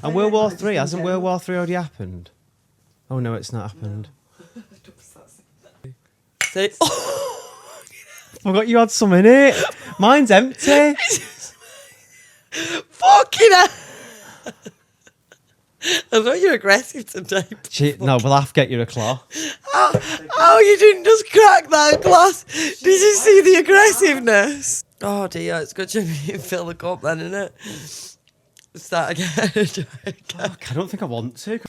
And World War Three, hasn't World War Three already happened? Oh no, it's not happened. Say, I forgot you had some in it. Mine's empty. fucking hell. I thought you were aggressive today. No, we'll have to get you a claw. Oh, you didn't just crack that glass. Did you see the aggressiveness? Oh dear, it's good to fill the cup then, isn't it? Start again. I don't think I want to.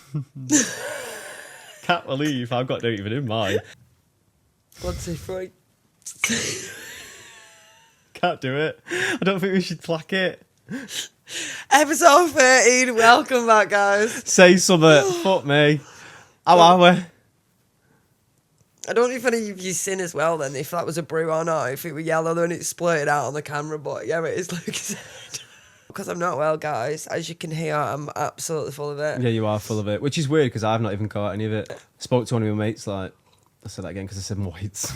Can't believe I've got no even in mine. 1, 2, 3. Can't do it. I don't think we should plaque it. Episode 13. Welcome back, guys. Say something. Fuck me. How are we? I don't know if any of you seen as well then, if that was a brew or not, if it were yellow then it splurted out on the camera, but yeah, it is like I said. Because I'm not well, guys. As you can hear, I'm absolutely full of it. Yeah, you are full of it, which is weird because I've not even caught any of it. Spoke to one of my mates, I said that again because I said whites.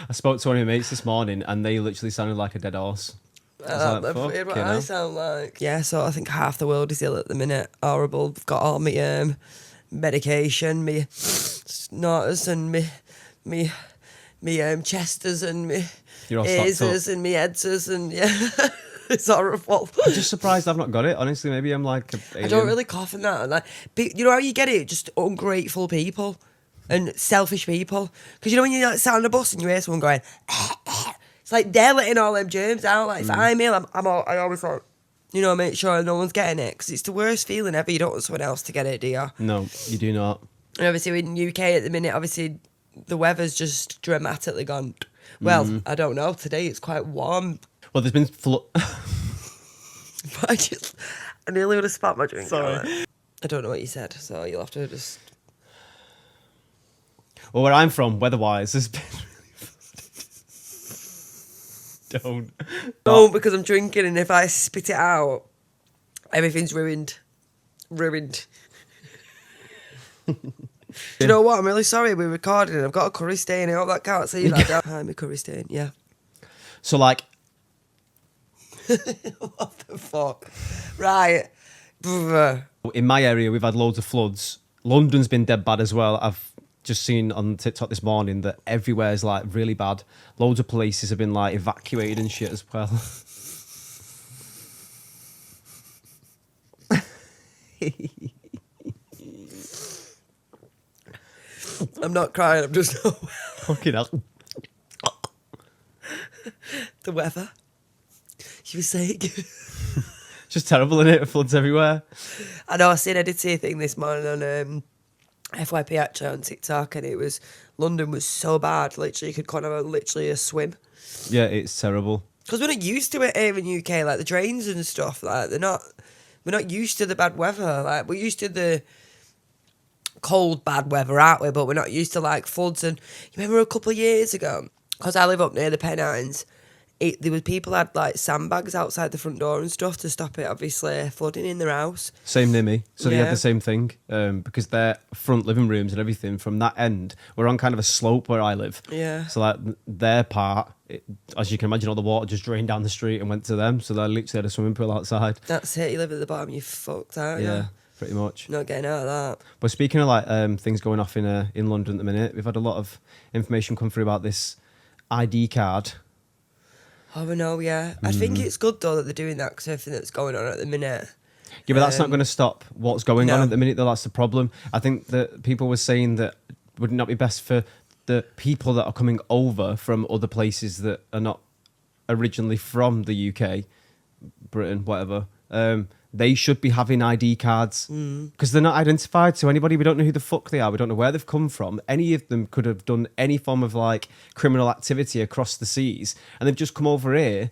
I spoke to one of my mates this morning and they literally sounded like a dead horse. That's weird what I sound like. Yeah, so I think half the world is ill at the minute. Horrible. I've got all my medication, me snorters and me chesters and me easers and me headsers and yeah. It's horrible. I'm just surprised I've not got it. Honestly, maybe I'm like a alien. I don't really cough and that. Like, you know how you get it? Just ungrateful people and selfish people. Because you know when you like sat on a bus and you hear someone going, it's like they're letting all them germs out. Like if I'm ill, I always like, you know, make sure no one's getting it because it's the worst feeling ever. You don't want someone else to get it, do you? No, you do not. And obviously in UK at the minute, obviously the weather's just dramatically gone. Well, I don't know. Today it's quite warm. Well, there's been I nearly would have spat my drink. Sorry. I don't know what you said, so you'll have to just... Well, where I'm from, weather-wise, there's been really... Don't, because I'm drinking, and if I spit it out, everything's ruined. Ruined. Do you know what? I'm really sorry. We're recording, and I've got a curry stain. I hope that can't see that. Hi, my curry stain, yeah. So, like... What the fuck? Right. In my area, we've had loads of floods. London's been dead bad as well. I've just seen on TikTok this morning that everywhere's like really bad. Loads of places have been like evacuated and shit as well. I'm not crying, I'm just... Fucking hell. The weather. You were saying... It's just terrible, isn't it? Floods everywhere. I know, I did see a thing this morning on FYP actually on TikTok, and it was London was so bad, literally you could kind of literally a swim. Yeah, it's terrible. Because we're not used to it here in UK, like the drains and stuff, like we're not used to the bad weather. Like we're used to the cold bad weather, aren't we? But we're not used to like floods. And you remember a couple of years ago, because I live up near the Pennines, there was people had like sandbags outside the front door and stuff to stop it obviously flooding in their house. Same near me. So they Yeah. had the same thing because their front living rooms and everything from that end were on kind of a slope where I live. Yeah. So like their part, as you can imagine, all the water just drained down the street and went to them. So they literally had a swimming pool outside. That's it. You live at the bottom, you're fucked, aren't you? Yeah, pretty much. Not getting out of that. But speaking of like things going off in London at the minute, we've had a lot of information come through about this ID card. Oh, I know, yeah. I think it's good, though, that they're doing that because everything that's going on at the minute. Yeah, but that's not going to stop what's going on No. at the minute, though. That's the problem. I think that people were saying that would it not be best for the people that are coming over from other places that are not originally from the UK, Britain, whatever. They should be having ID cards because they're not identified to anybody. We don't know who the fuck they are. We don't know where they've come from. Any of them could have done any form of like criminal activity across the seas, and they've just come over here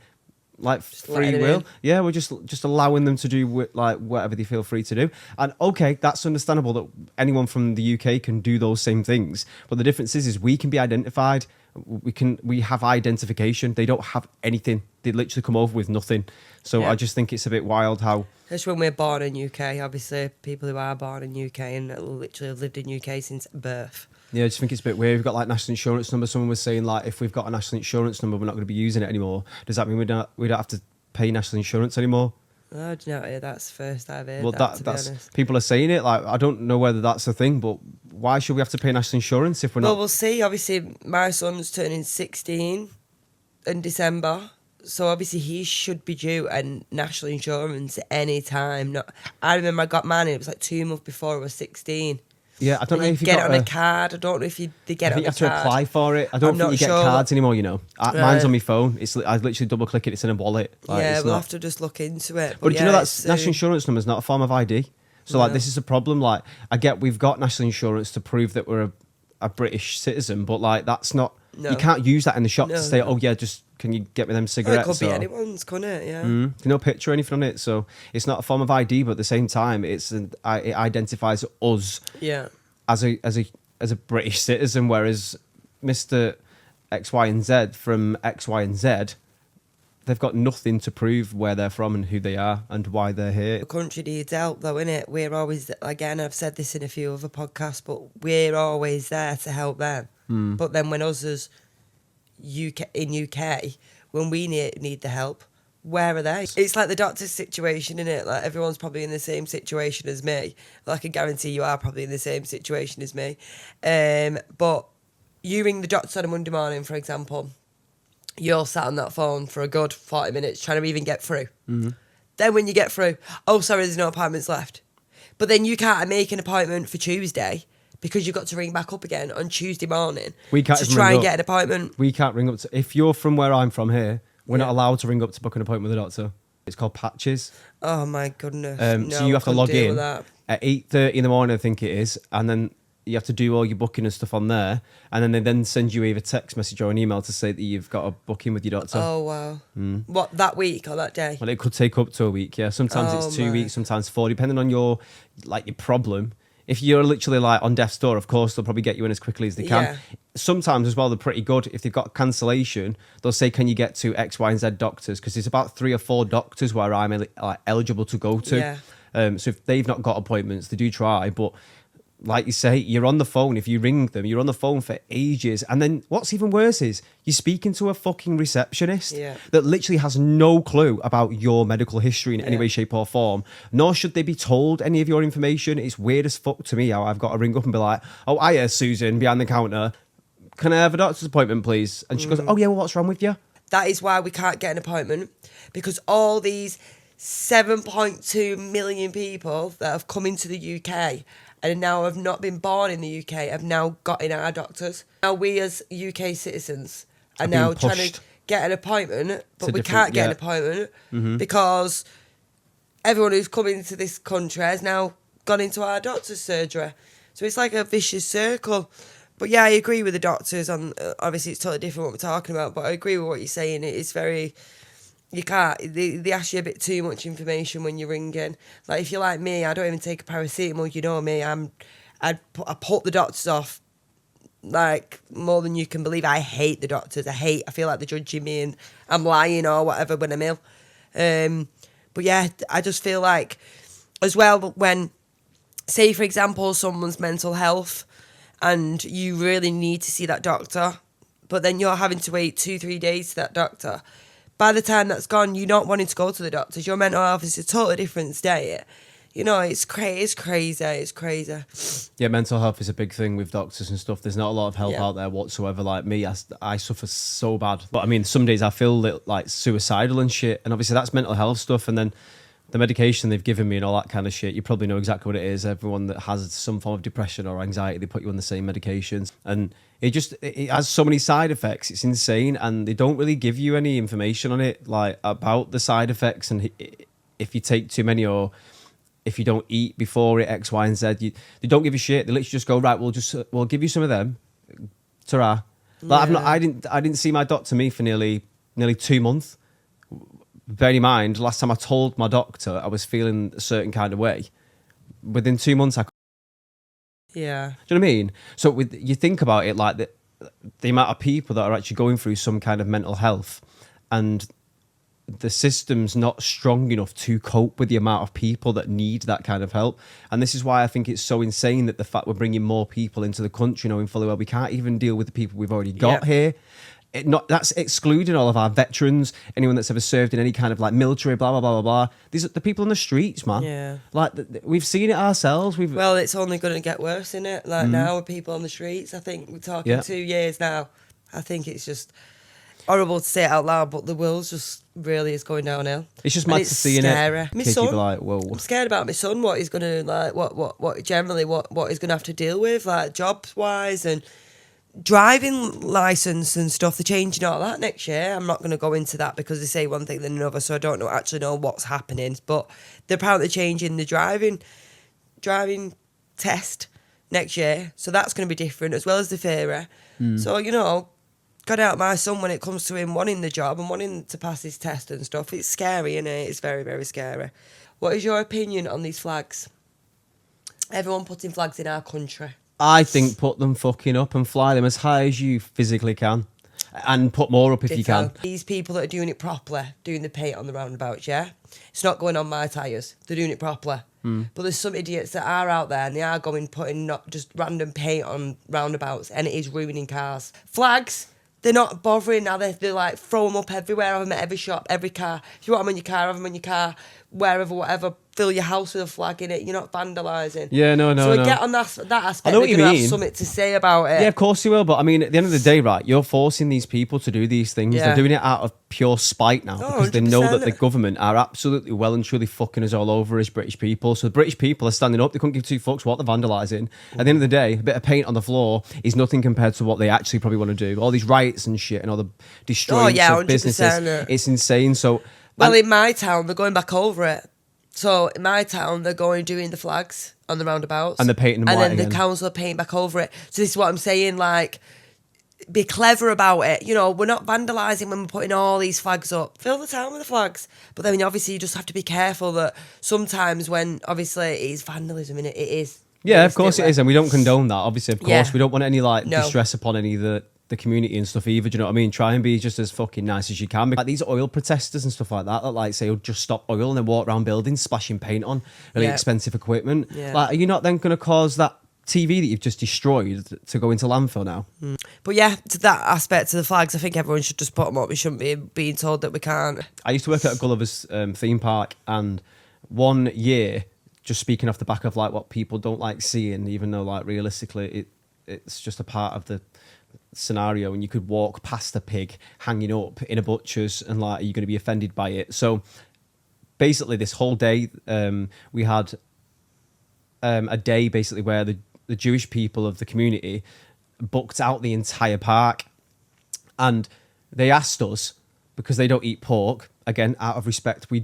like free will. Yeah, we're just allowing them to do like whatever they feel free to do. And okay, that's understandable that anyone from the UK can do those same things. But the difference is we can be identified. We have identification. They don't have anything. They literally come over with nothing. So Yeah. I just think it's a bit wild how... That's when we're born in UK, obviously, people who are born in UK and literally have lived in UK since birth. Yeah, I just think it's a bit weird. We've got like national insurance number. Someone was saying like, if we've got a national insurance number, we're not going to be using it anymore. Does that mean we don't have to pay national insurance anymore? Oh, do you know, that's the first I've heard Well, that, to be that's honest. people are saying it. Like, I don't know whether that's a thing, but why should we have to pay national insurance if we're Well, not? we'll see. Obviously, my son's turning 16 in December. So obviously he should be due a national insurance at any time. I remember I got mine, and it was like 2 months before I was 16. Yeah, I don't know And if you get got it on a card. I don't know if they get I it think on you a have card. to apply for it. I don't I'm think not you get sure. cards anymore. You know, mine's Right. on my phone. I literally double click it. It's in a wallet. Like, Yeah, it's we'll not. have to just look into it. But do you know yeah, that national insurance number is not a form of ID? So like, No. this is a problem. Like, I get we've got national insurance to prove that we're a British citizen, but like, that's not. No. You can't use that in the shop No, to say, no. "Oh yeah, just can you get me them Well, it cigarettes?" could be or- anyone's, couldn't it? Yeah. No picture or anything on it, so it's not a form of ID. But at the same time, it identifies us Yeah. as a British citizen, whereas Mr. X, Y, and Z from X, Y, and Z, they've got nothing to prove where they're from and who they are and why they're here. The country needs help, though, innit? We're always, again, I've said this in a few other podcasts, but we're always there to help them. But then when us as UK, when we need the help, where are they? It's like the doctor's situation, innit? Like, everyone's probably in the same situation as me. Like, I can guarantee you are probably in the same situation as me. But you ring the doctor on a Monday morning, for example, you're sat on that phone for a good 40 minutes trying to even get through. Then when you get through, oh, sorry, there's no appointments left. But then you can't make an appointment for Tuesday because you've got to ring back up again on Tuesday morning We can't to even try ring and up. get an appointment. We can't ring up to, if you're from where I'm from here, we're not Yeah. allowed to ring up to book an appointment with a doctor. It's called patches. Oh, my goodness. So No, you have to couldn't log deal in with that. at 8:30 in the morning, I think it is, and then you have to do all your booking and stuff on there, and then they then send you either text message or an email to say that you've got a booking with your doctor. Oh, wow. What, that week or that day? Well, it could take up to a week. Yeah, sometimes Oh, it's 2 my. weeks, sometimes 4, depending on your problem. If you're literally like on death's door, of course they'll probably get you in as quickly as they can. Yeah. Sometimes as well, they're pretty good. If they've got cancellation, they'll say, "Can you get to X, Y, and Z doctors?" Because there's about 3 or 4 doctors where I'm eligible to go to. Yeah. So if they've not got appointments, they do try. But like you say, you're on the phone. If you ring them, you're on the phone for ages. And then what's even worse is you're speaking to a fucking receptionist Yeah. that literally has no clue about your medical history in any Yeah. way, shape, or form. Nor should they be told any of your information. It's weird as fuck to me how I've got to ring up and be like, "Oh, hiya, Susan, behind the counter. Can I have a doctor's appointment, please?" And she goes, "Oh, yeah, well, what's wrong with you?" That is why we can't get an appointment, because all these 7.2 million people that have come into the UK and now have not been born in the UK have now got in our doctors. Now we as UK citizens are Are being now trying to pushed get an appointment, but to we different- can't get an yeah. appointment because everyone who's come into this country has now gone into our doctor's surgery. So it's like a vicious circle. But yeah, I agree with the doctors on, obviously it's totally different what we're talking about, but I agree with what you're saying. It is very, you can't, they ask you a bit too much information when you're ringing. Like, if you're like me, I don't even take a paracetamol, you know me, I put the doctors off, like, more than you can believe. I hate the doctors. I feel like they're judging me and I'm lying or whatever when I'm ill. But yeah, I just feel like, as well, when, say for example, someone's mental health and you really need to see that doctor, but then you're having to wait 2-3 days to that doctor. By the time that's gone, you're not wanting to go to the doctors. Your mental health is a totally different state. You know, it's crazy. Yeah, mental health is a big thing with doctors and stuff. There's not a lot of help Yeah. out there whatsoever. Like me, I suffer so bad. But I mean, some days I feel like suicidal and shit. And obviously that's mental health stuff. And then the medication they've given me and all that kind of shit, you probably know exactly what it is. Everyone that has some form of depression or anxiety, they put you on the same medications. And it has so many side effects. It's insane. And they don't really give you any information on it, like about the side effects. And if you take too many or if you don't eat before it, X, Y, and Z, they don't give a shit. They literally just go, right, we'll give you some of them. Ta-ra. Like, Yeah. I didn't see my doctor for nearly 2 months. Bearing in mind, last time I told my doctor I was feeling a certain kind of way, within 2 months Yeah. do you know what I mean? So you think about it, like the amount of people that are actually going through some kind of mental health, and the system's not strong enough to cope with the amount of people that need that kind of help. And this is why I think it's so insane that the fact we're bringing more people into the country, knowing fully well we can't even deal with the people we've already got Yeah. here. That's excluding all of our veterans, anyone that's ever served in any kind of like military, blah blah blah blah blah. These are the people in the streets, man. Yeah. Like we've seen it ourselves. Well, it's only going to get worse, isn't it? Like now with people on the streets, I think we're talking 2 years now. I think it's just horrible to say it out loud, but the world's just really is going downhill. It's just And mad it's to see scary. it. My Kids, you'd son, be like, whoa. I'm scared about my son. What he's gonna like? What generally what he's gonna have to deal with, like jobs wise and driving license and stuff. They're changing all that next year. I'm not going to go into that because they say one thing then another, so I don't actually know what's happening. But they're apparently changing the driving test next year, so that's going to be different as well as the theory. So got out my son when it comes to him wanting the job and wanting to pass his test and stuff. It's scary, isn't it? It's very, very scary. What is your opinion on these flags? Everyone putting flags in our country. I think put them fucking up and fly them as high as you physically can, and put more up if you can. These people that are doing it properly, doing the paint on the roundabouts, yeah? It's not going on my tyres. They're doing it properly. But there's some idiots that are out there and they are putting not just random paint on roundabouts, and it is ruining cars. Flags, they're not bothering now. They're like, throw them up everywhere, have them at every shop, every car. If you want them in your car, have them in your car, wherever, whatever. Fill your house with a flag in it. You're not vandalising. Yeah, no. So we get on that aspect. I know what they're you gonna mean. have something to say about it. Yeah, of course you will. But I mean, at the end of the day, right, you're forcing these people to do these things. Yeah. They're doing it out of pure spite now because they know that the 100%. government are absolutely well and truly fucking us all over as British people. So the British people are standing up. They couldn't give two fucks what they're vandalising. At the end of the day, a bit of paint on the floor is nothing compared to what they actually probably want to do. All these riots and shit and all the destroying of 100%. businesses. It's insane. So, Well, in my town, they're going back over it. So in my town, they're doing the flags on the roundabouts. And they're painting them and white then the again. council are painting back over it. So this is what I'm saying, like, be clever about it. We're not vandalising when we're putting all these flags up. Fill the town with the flags. But then obviously you just have to be careful that sometimes when obviously it is vandalism, and it is. yeah, of course it is. And we don't condone that. Obviously, of course, Yeah. we don't want any like No. distress upon any of the community and stuff either. Do you know what I mean? Try and be just as fucking nice as you can. Like these oil protesters and stuff like that like say, just stop oil and then walk around buildings splashing paint on really expensive equipment. Yeah. Like, are you not then going to cause that TV that you've just destroyed to go into landfill now? But yeah, to that aspect of the flags, I think everyone should just put them up. We shouldn't be being told that we can't. I used to work at a Gulliver's theme park, and one year, just speaking off the back of like what people don't like seeing, even though like realistically it's just a part of the scenario, and you could walk past a pig hanging up in a butcher's and like, are you going to be offended by it? So basically this whole day we had a day basically where the Jewish people of the community booked out the entire park, and they asked us, because they don't eat pork, again out of respect, we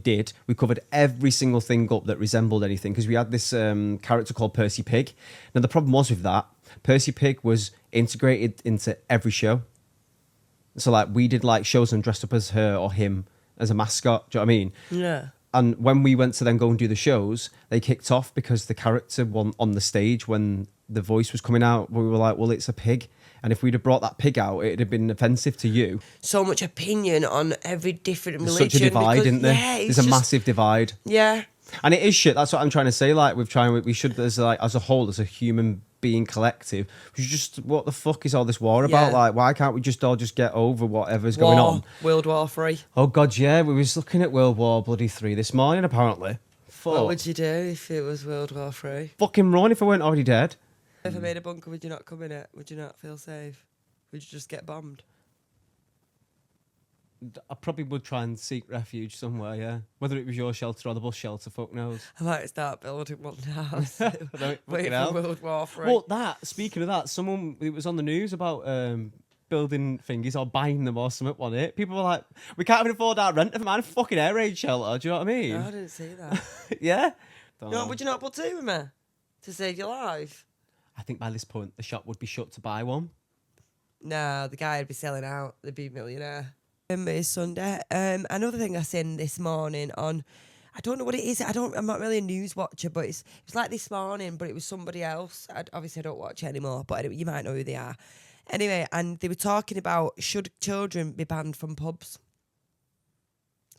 covered every single thing up that resembled anything, because we had this character called Percy Pig. Now the problem was with that, Percy Pig was integrated into every show. So like we did like shows and dressed up as her or him as a mascot. Do you know what I mean? Yeah. And when we went to then go and do the shows, they kicked off because the character on the stage when the voice was coming out, we were like, well, it's a pig. And if we'd have brought that pig out, it'd have been offensive to you. So much opinion on every different There's religion. such a divide, because, isn't there? Yeah, There's a massive divide. Yeah. And it is shit. That's what I'm trying to say. Like we should, as a whole, as a human being collective, we should just, what the fuck is all this war about? Yeah. Like, why can't we just all just get over whatever's going on? World War III. Oh God, yeah. We was looking at World War III this morning. Apparently, fuck. What would you do if it was World War III? Fucking run if I weren't already dead. If I made a bunker, would you not come in it? Would you not feel safe? Would you just get bombed? I probably would try and seek refuge somewhere, yeah. Whether it was your shelter or the bus shelter, fuck knows. I might start building one house. Don't Wait fucking for hell. World War III. Well, speaking of that, someone, it was on the news about building thingies or buying them or something, wasn't it? People were like, we can't even afford our rent of a fucking air raid shelter, do you know what I mean? No, I didn't see that. Yeah? No, would you not put two with me? To save your life? I think by this point, the shop would be shut to buy one. No, the guy would be selling out. They'd be a millionaire. It's Sunday. Another thing I seen this morning on, I don't know what it is. I'm not really a news watcher, but it's like this morning, but it was somebody else. Obviously, I don't watch it anymore, but anyway, you might know who they are. Anyway, and they were talking about, should children be banned from pubs?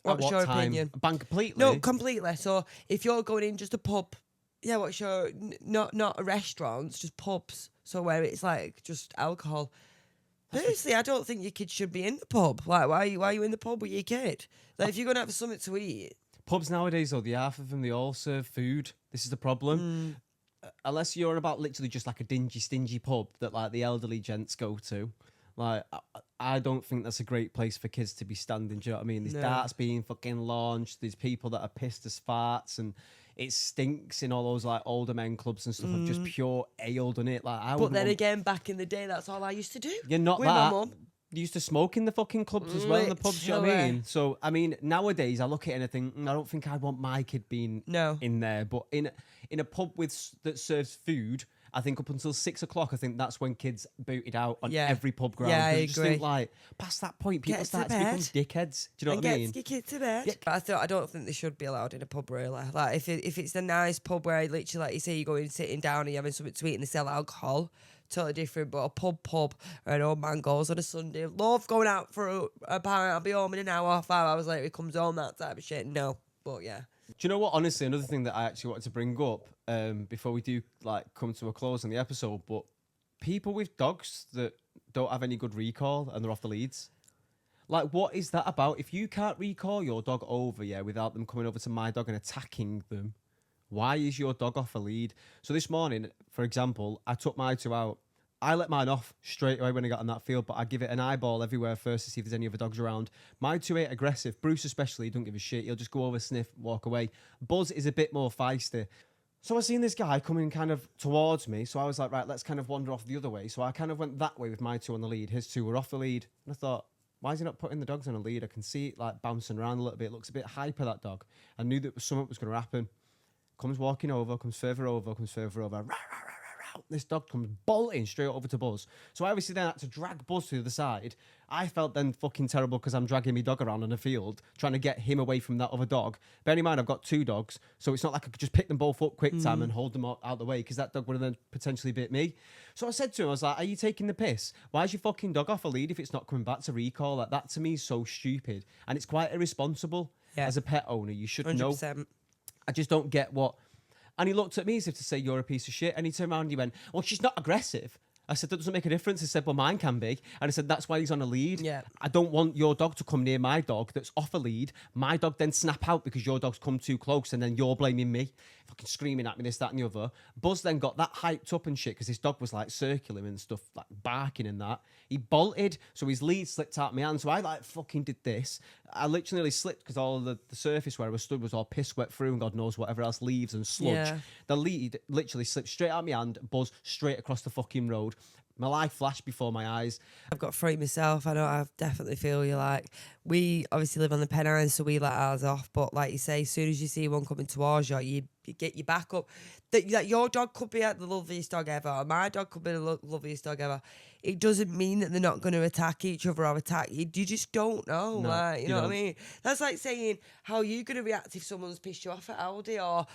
What's your opinion? Banned completely? No, completely. So if you're going in just a pub, yeah, what's your, not restaurants, just pubs. So where it's like just alcohol. Personally, I don't think your kid should be in the pub. Like, why are you in the pub with your kid? Like, if you're going to have something to eat. Pubs nowadays, though, the half of them, they all serve food. This is the problem. Unless you're about literally just like a dingy, stingy pub that like the elderly gents go to. Like, I don't think that's a great place for kids to be standing. Do you know what I mean? There's No. darts being fucking launched. There's people that are pissed as farts, and it stinks in all those like older men clubs and stuff of just pure ale, doesn't it? Like, But then again, back in the day, that's all I used to do. you're not with my that. mum. You used to smoke in the fucking clubs as well in the pubs. Do you know what I Literally. mean? So I mean, nowadays I look at it and I think I don't think I'd want my kid being No. in there. But in a pub that serves food, I think up until 6 o'clock, I think that's when kids booted out on Yeah. every pub ground. Yeah, I 'Cause you just agree. think like past that point, people Get to start to become bed. dickheads. Do you know And what I get mean? your kid to bed. Yeah. I don't think they should be allowed in a pub really. Like if it's a nice pub where literally like you say you're going sitting down and you're having something to eat and they sell alcohol, totally different. But a pub where an old man goes on a Sunday, love going out for a pint, I'll be home in an hour, 5 hours later he comes home, that type of shit. No. But yeah. Do you know what? Honestly, another thing that I actually wanted to bring up before we do like come to a close on the episode, but people with dogs that don't have any good recall and they're off the leads. Like, what is that about? If you can't recall your dog over, without them coming over to my dog and attacking them, why is your dog off a lead? So this morning, for example, I took my two out. I let mine off straight away when I got on that field, but I give it an eyeball everywhere first to see if there's any other dogs around. My two ain't aggressive. Bruce especially, don't give a shit. He'll just go over, sniff, walk away. Buzz is a bit more feisty. So I seen this guy coming kind of towards me, so I was like, right, let's kind of wander off the other way. So I kind of went that way with my two on the lead. His two were off the lead. And I thought, why is he not putting the dogs on a lead? I can see it like bouncing around a little bit. It looks a bit hyper, that dog. I knew that something was going to happen. Comes walking over, comes further over, comes further over. Rah, rah, rah, rah, rah. This dog comes bolting straight over to Buzz. So I obviously then had to drag Buzz to the other side. I felt then fucking terrible because I'm dragging my dog around on a field, trying to get him away from that other dog. Bear in mind, I've got two dogs, so it's not like I could just pick them both up quick time and hold them out the way because that dog would have then potentially bit me. So I said to him, I was like, are you taking the piss? Why is your fucking dog off a lead if it's not coming back to recall? Like, that to me is so stupid. And it's quite irresponsible. Yeah. As a pet owner, you should know. 100%. I just don't get what... And he looked at me as if to say, you're a piece of shit. And he turned around and he went, well, she's not aggressive. I said, that doesn't make a difference. He said, well, mine can be. And I said, that's why he's on a lead. Yeah. I don't want your dog to come near my dog that's off a lead. My dog then snap out because your dog's come too close and then you're blaming me. Fucking screaming at me, this, that and the other. Buzz then got that hyped up and shit because his dog was like circling and stuff, like barking and that. He bolted, so his lead slipped out of my hand. So I like fucking did this. I literally slipped because all of the surface where I was stood was all piss wet through and God knows whatever else, leaves and sludge. Yeah. The lead literally slipped straight out of my hand, Buzz straight across the fucking road. My life flashed before my eyes. I've got three myself. I know I definitely feel you. Like, we obviously live on the Pennines, so we let ours off. But like you say, as soon as you see one coming towards you, you get your back up. That your dog could be the loveliest dog ever, or my dog could be the loveliest dog ever. It doesn't mean that they're not going to attack each other or attack you. You just don't know. No, Like, you know what I don't. mean? That's like saying how are you going to react if someone's pissed you off at Aldi, or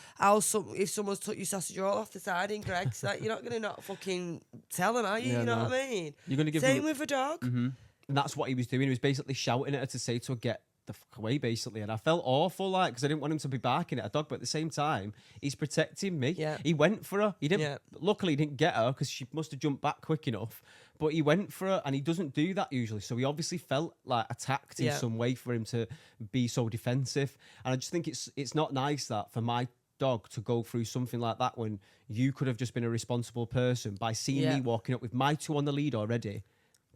if someone's took your sausage roll off the side in Greg's. Like, you're not going to not fucking tell them, are you? Yeah, you know no. what I mean? You're gonna give Same them- with a dog. And that's what he was doing. He was basically shouting at her to say to her, get the fuck away, basically. And I felt awful, like, because I didn't want him to be barking at a dog, but at the same time, he's protecting me. Yeah. He went for her. He didn't. Yeah. Luckily, he didn't get her because she must have jumped back quick enough. But he went for her, and he doesn't do that usually. So he obviously felt like attacked in Yeah. some way for him to be so defensive. And I just think it's not nice that for my dog to go through something like that when you could have just been a responsible person by seeing Yeah. me walking up with my two on the lead already.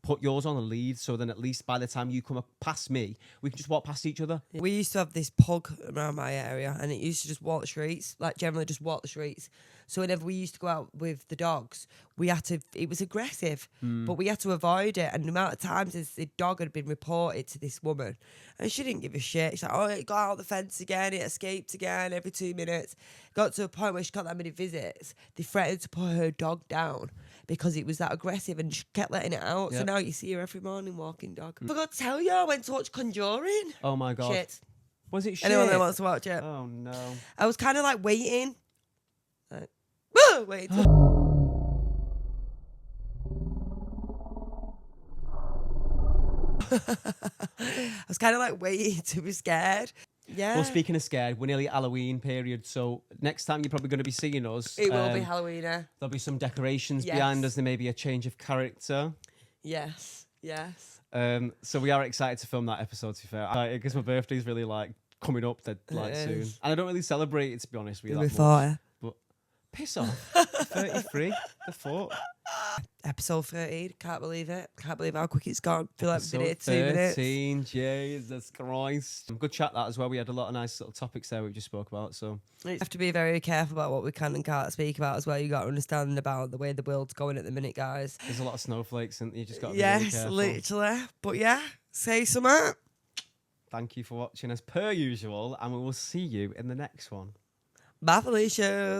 Put yours on the lead, so then at least by the time you come up past me, we can just walk past each other. We used to have this pug around my area, and it used to just walk the streets, like generally just walk the streets. So whenever we used to go out with the dogs, it was aggressive, but we had to avoid it. And the amount of times the dog had been reported to this woman, and she didn't give a shit. She's like, oh, it got out the fence again, it escaped again every 2 minutes. Got to a point where she got that many visits, they threatened to put her dog down because it was that aggressive, and she kept letting it out. So Yep. now you see her every morning walking dog. I forgot to tell you, I went to watch Conjuring. Oh my god. Shit. Was it shit? Anyone that wants to watch it. Oh no. I was kind of like waiting. Like, waiting. I was kind of like waiting to be scared. Yeah. Well, speaking of scared, we're nearly at Halloween period, so next time you're probably going to be seeing us. It will be Halloween. There'll be some decorations Yes. behind us. There may be a change of character. Yes. Yes. So we are excited to film that episode, to be fair. Because my birthday's really like coming up dead like It soon. is. And I don't really celebrate it, to be honest with you. You'll That be much. 40. But piss off. 33. The fuck. Episode 13. Can't believe it. Can't believe how quick it's gone. Feel like we've been here Episode 2 minutes. 13, Jesus Christ. Good chat that as well. We had a lot of nice little topics there we just spoke about. So You have to be very careful about what we can and can't speak about as well. You got to understand about the way the world's going at the minute, guys. there's a lot of snowflakes and you just got to be really Yes, careful. literally. But yeah, say something. Thank you for watching as per usual, and we will see you in the next one. Bye, Felicia's.